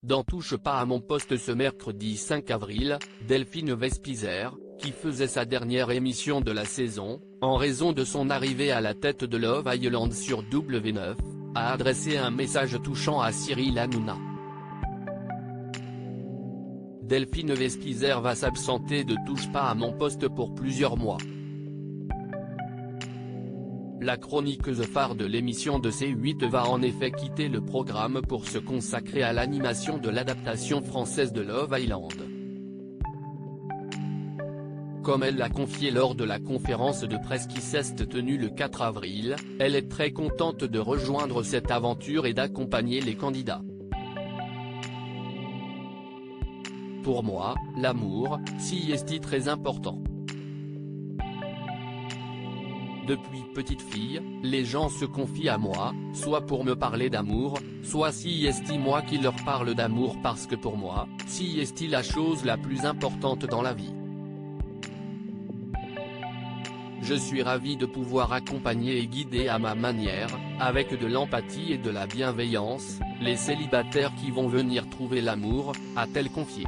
Dans Touche pas à mon poste ce mercredi 5 avril, Delphine Vespizer, qui faisait sa dernière émission de la saison, en raison de son arrivée à la tête de Love Island sur W9, a adressé un message touchant à Cyril Hanouna. Delphine Vespizer va s'absenter de Touche pas à mon poste pour plusieurs mois. La chroniqueuse phare de l'émission de C8 va en effet quitter le programme pour se consacrer à l'animation de l'adaptation française de Love Island. Comme elle l'a confié lors de la conférence de presse qui s'est tenue le 4 avril, elle est très contente de rejoindre cette aventure et d'accompagner les candidats. Pour moi, l'amour, si est très important. Depuis petite fille, les gens se confient à moi, soit pour me parler d'amour, soit si est moi qui leur parle d'amour parce que pour moi, si est la chose la plus importante dans la vie. Je suis ravi de pouvoir accompagner et guider à ma manière, avec de l'empathie et de la bienveillance, les célibataires qui vont venir trouver l'amour, a-t-elle confié.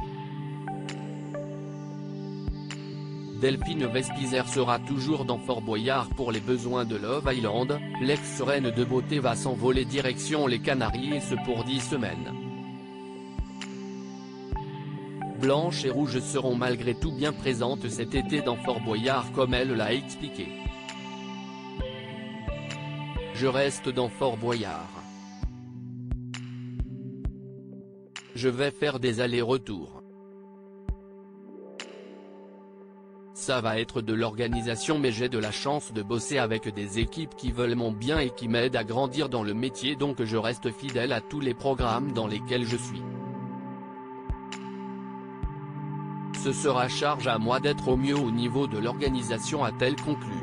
Delphine Vespizer sera toujours dans Fort Boyard pour les besoins de Love Island, l'ex-reine de beauté va s'envoler direction les Canaries et ce pour 10 semaines. Blanche et Rouge seront malgré tout bien présentes cet été dans Fort Boyard comme elle l'a expliqué. Je reste dans Fort Boyard. Je vais faire des allers-retours. Ça va être de l'organisation mais j'ai de la chance de bosser avec des équipes qui veulent mon bien et qui m'aident à grandir dans le métier donc je reste fidèle à tous les programmes dans lesquels je suis. Ce sera charge à moi d'être au mieux au niveau de l'organisation a-t-elle conclu.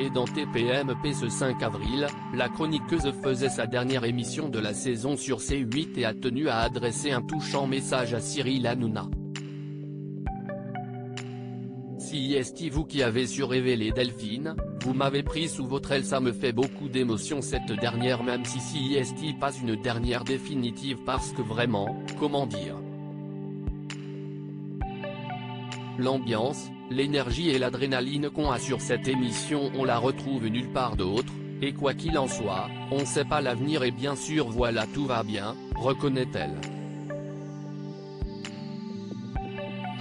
Et dans TPMP ce 5 avril, la chroniqueuse faisait sa dernière émission de la saison sur C8 et a tenu à adresser un touchant message à Cyril Hanouna. Si est vous qui avez su révéler Delphine, vous m'avez pris sous votre aile, ça me fait beaucoup d'émotion cette dernière même si est pas une dernière définitive parce que vraiment, comment dire. L'ambiance, l'énergie et l'adrénaline qu'on a sur cette émission on la retrouve nulle part d'autre, et quoi qu'il en soit, on sait pas l'avenir et bien sûr voilà tout va bien, reconnaît-elle.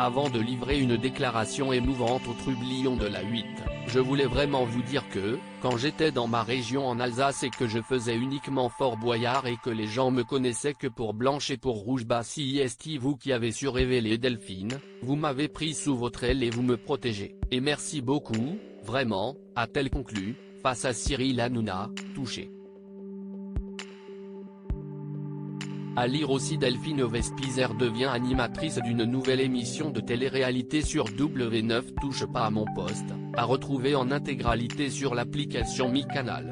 Avant de livrer une déclaration émouvante au trublion de la 8, je voulais vraiment vous dire que, quand j'étais dans ma région en Alsace et que je faisais uniquement Fort Boyard et que les gens me connaissaient que pour Blanche et pour Rouge si est vous qui avez su révéler Delphine, vous m'avez pris sous votre aile et vous me protégez, et merci beaucoup, vraiment, a-t-elle conclu, face à Cyril Hanouna, touché. À lire aussi Delphine Vespizer devient animatrice d'une nouvelle émission de télé-réalité sur W9 Touche pas à mon poste, à retrouver en intégralité sur l'application Mi Canal.